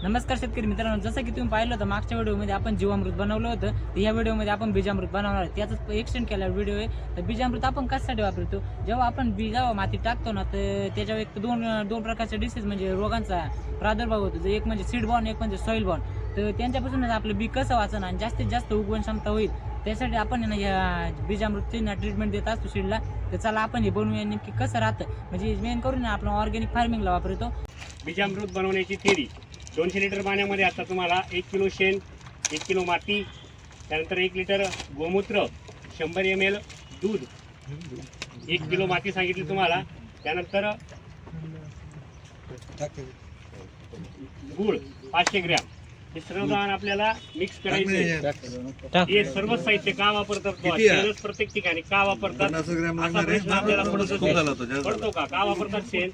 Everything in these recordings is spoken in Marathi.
नमस्कार शेतकरी मित्रांनो, जसं की तुम्ही पाहिलं होतं मागच्या व्हिडिओमध्ये आपण जीवामृत बनवलं होतं, तर या व्हिडिओमध्ये आपण बीजामृत बनवणार आहे. त्याचाच एक्सटेंड केला व्हिडिओ आहे. तर बीजामृत आपण कशासाठी वापरतो? जेव्हा आपण जेव्हा माती टाकतो ना, तर त्याच्यावर एक दोन प्रकारचे डिसीज म्हणजे रोगांचा प्रादुर्भाव होतो. एक म्हणजे सीड बॉर्न, एक म्हणजे सॉइल बॉर्न. तर त्यांच्यापासूनच आपलं बी कसं वाचन आणि जास्तीत जास्त उगवण क्षमता होईल, त्यासाठी आपण ना या बीजामृतची ना ट्रीटमेंट देत असतो सीडला. तर चला आपण हे बनवूया, नेमकी कसं राहतं म्हणजे मेन करून आपण ऑर्गॅनिक फार्मिंगला वापरतो. बीजामृत बनवण्याची थेरी 200 लिटर पाण्यामध्ये आता तुम्हाला 1 किलो शेण, 1 किलो माती, त्यानंतर 1 लिटर गोमूत्र, 100 ml दूध, 1 किलो माती सांगितली तुम्हाला, त्यानंतर गूळ 500 ग्रॅम. हे सर्व सामान आपल्याला मिक्स करायचे. हे सर्व साहित्य का वापरतात? शेणच प्रत्येक ठिकाणी का वापरतात असा प्रश्न आपल्याला पडतो का वापरतात शेण?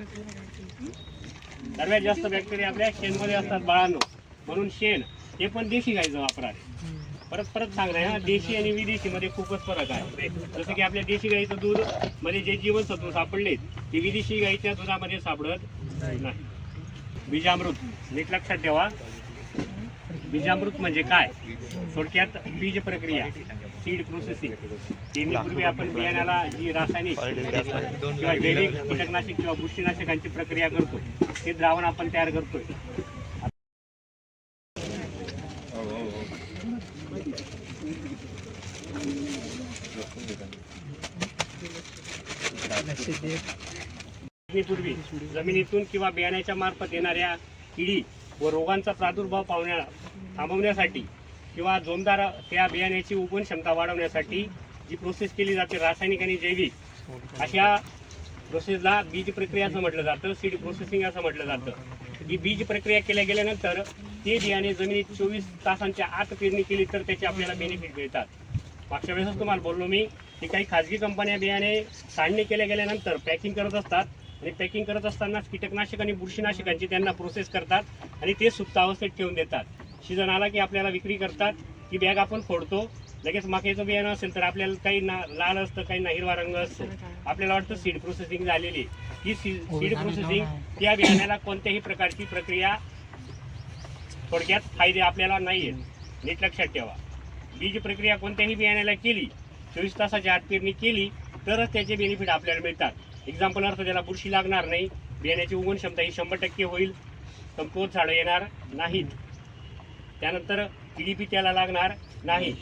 सर्वात जास्त बॅक्टेरिया आपल्या शेणमध्ये असतात बाळांनो, म्हणून शेण हे पण देशी गाईचं वापरा. परत सांगणार हा, देशी आणि विदेशी मध्ये खूपच फरक आहे. जसं की आपल्या देशी गाईचं दूध मध्ये जे जीवनसत्व सापडले ते विदेशी गाईच्या दुधामध्ये सापडत नाही. बीजामृत नीट लक्षात ठेवा. बीजामृत म्हणजे काय? थोडक्यात बीज प्रक्रिया, सीड प्रोसेसिंग. पूर्वी आपण बियाण्याला जी रासायनिक किंवा जैविक कीटकनाशक किंवा बुरशीनाशकांची प्रक्रिया करतो, ते द्रावण आपण तयार करतोय. पूर्वी जमिनीतून किंवा बियाण्याच्या मार्फत येणाऱ्या किडी व रोगांचा प्रादुर्भाव थांबवण्यासाठी किंवा जोमदार त्या बियाण्याची उगवण क्षमता वाढवण्यासाठी जी प्रोसेस केली जाते, रासायनिक आणि जैविक, अशा प्रोसेसला बीज प्रक्रिया असं म्हटलं जातं, सीड प्रोसेसिंग असं म्हटलं जातं. ही बीज प्रक्रिया केल्या गेल्यानंतर ते बियाणे जमिनीत 24 तासांच्या आत पेरणी केली तर त्याचे आपल्याला बेनिफिट मिळतात. मागच्या वेळेसच तुम्हाला बोललो मी की काही खाजगी कंपन्या बियाणे काढणी केल्या गेल्यानंतर पॅकिंग करत असतात आणि पॅकिंग करत असताना कीटकनाशक आणि बुरशीनाशकांची त्यांना प्रोसेस करतात आणि ते सुप्त अवस्थेत ठेवून देतात. सीजन आला की आपल्याला विक्री करतात. ती बॅग आपण फोडतो, लगेच मक्याचं बियाणं असेल तर आपल्याला काही लाल असतं, काही हिरवा रंग असतो. आपल्याला वाटतं सीड प्रोसेसिंग झालेली. ही सीड प्रोसेसिंग त्या बियाण्याला कोणत्याही प्रकारची प्रक्रिया, थोडक्यात फायदे आपल्याला नाही आहेत. नीट लक्षात ठेवा. बीज प्रक्रिया कोणत्याही बियाण्याला केली, 24 तासाच्या आत पेरणी केली तरच त्याचे बेनिफिट आपल्याला मिळतात. एक्झाम्पल अर्थ, त्याला बुरशी लागणार नाही, बियाण्याची उगवण क्षमता ही 100% होईल, कमकुवत झाडं येणार नाहीत, त्यानंतर किडीपी त्याला लागणार नाही.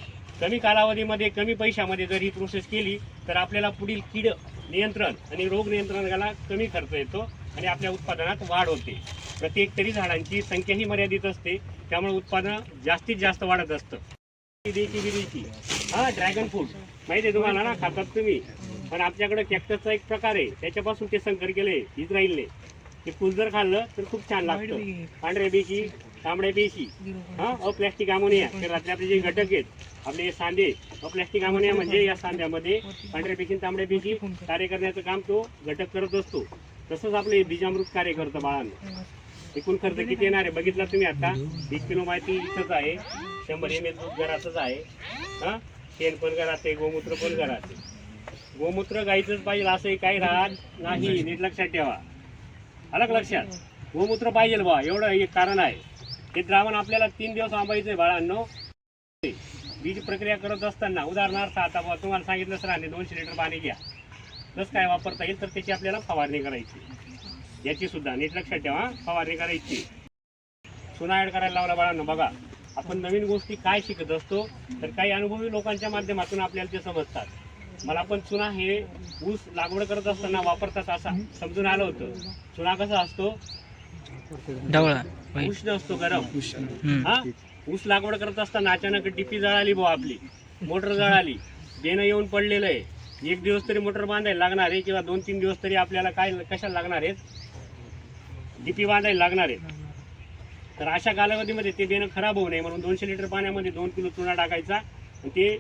कमी कालावधीमध्ये कमी पैशामध्ये जर ही प्रोसेस केली तर आपल्याला पुढील कीड नियंत्रण आणि रोग नियंत्रणाला कमी खर्च येतो आणि आपल्या उत्पादनात वाढ होते. प्रत्येक तरी झाडांची संख्याही मर्यादित असते, त्यामुळे उत्पादन जास्तीत जास्त वाढत असतं. विदेशी हा ड्रॅगन फ्रूट माहिती आहे तुम्हाला ना, खातात तुम्ही, पण आमच्याकडे कॅक्टसचा एक प्रकार आहे, त्याच्यापासून ते संकर केले इस्रायलने. ते फुल जर खाल्लं तर खूप छान लागतं. पांढऱ्या पेशी, तांबड्या पेशी, अप्लॅस्टिक अमोनिया, शरीरातले आपले जे घटक आहेत, आपले सांधे, अप्लॅस्टिक अमोनिया म्हणजे या सांध्यामध्ये पांढऱ्या पेशी तांबड्या पेशी कार्य करण्याचं काम तो घटक करत असतो. तसंच आपले बीजामृत कार्य करतं बाळांना. एकूण खर्च किती येणार आहे बघितला तुम्ही आता. 20 किलो माती इथंच आहे, 100 ml दूध घरातच आहे, शेण पण घरात आहे, गोमूत्र पण घरात आहे. गोमूत्र गाईचंच पाहिजे असंही काही राहत नाही, नीट लक्षात ठेवा. अलग लक्षात, गोमूत्र पाहिजे बा, एवढं एक कारण आहे. ते द्रावण आपल्याला 3 दिवस आंबायचंय बाळांनो. बीज प्रक्रिया करत असताना उदाहरणार्थ आता तुम्हाला सांगितलं सरांनी 200 लिटर पाणी घ्या, कसं काय वापरता येईल तर त्याची आपल्याला फवारणी करायची. याची सुद्धा नीट लक्षात ठेवा, फवारणी करायची. चुना ऍड करायला लावला बाळांनो. बघा, आपण नवीन गोष्टी काय शिकत असतो तर काही अनुभवी लोकांच्या माध्यमातून आपल्याला ते समजतात. मला पण चुना हे ऊस लागवड करत असताना वापरतात असं समजून आलं होतं. चुना कसा असतो? उष्ण असतो, गरम. ऊस लागवड करत असताना अचानक डीपी जळाली बुवा, आपली मोटर जळाली, बेनं येऊन पडलेलं आहे. 1 दिवस तरी मोटर बांधायला लागणार आहे किंवा 2-3 दिवस तरी आपल्याला काय कशाला लागणार आहेत? डीपी बांधायला लागणार आहेत. तर अशा कालावधीमध्ये ते बेनं खराब होऊ नये म्हणून 200 लिटर पाण्यामध्ये 2 किलो चुना टाकायचा आणि ते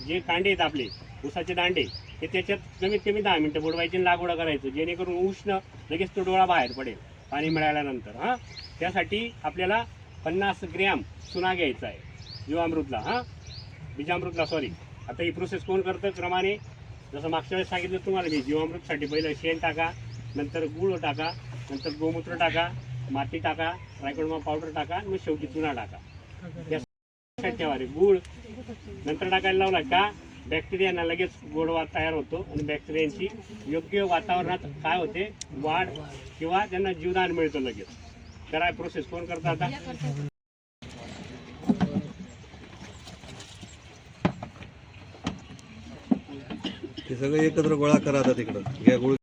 जे कांडे आहेत आपले ऊसाचे दांडे, ते त्याच्यात कमीत कमी 10 मिनिटं बुडवायचे आणि लागवड करायचं, जेणेकरून उष्ण लगेच तो डोळा बाहेर पडेल पाणी मिळाल्यानंतर. त्यासाठी आपल्याला 50 ग्रॅम चुना घ्यायचा आहे जीवामृतला, बीजामृतला सॉरी. आता ही प्रोसेस कोण करतं क्रमाने, जसं मागच्या वेळेस सांगितलं तुम्हाला मी, जीवामृतसाठी पहिलं शेण टाका, नंतर गूळ टाका, नंतर गोमूत्र टाका, माती टाका, ट्रायकोडर्मा पावडर टाका आणि मग शेवटी चुना टाका. या लक्षात ठेवा रे. गुळ नंतर टाकायला लावला का बॅक्टेरियाना लगेच गोडवा तयार होतो आणि बॅक्टेरियांची योग्य वातावरणात काय होते वाढ किंवा त्यांना जीवदान मिळतं लगेच. करा प्रोसेस. कोण करता आता? ते सगळे एकत्र गोळा करा आता तिकडं घ्या गुळ.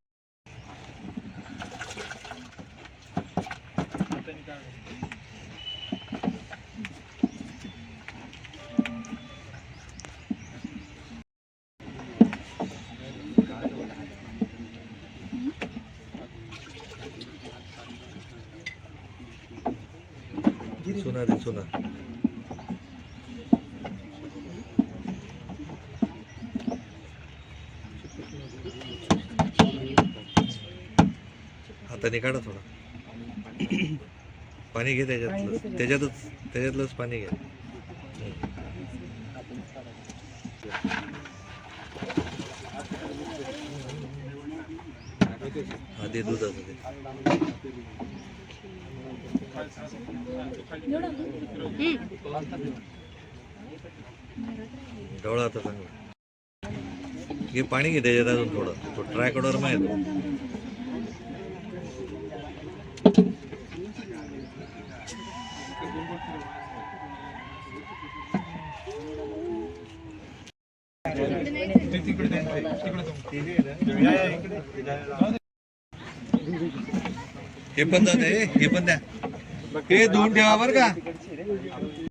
चुना दे चुना. हाताने काढा थोडं पाणी घे त्याच्यातलंच पाणी घ्या. हा दे दुधाचं दे. ढवळा आता चांगलं. घे पाणी घे त्याच्यात अजून थोडं. तो ट्रायकोडर्मा आहे तो. हे पण जाते. हे पण द्या. हे धुवून ठेवा बरं का.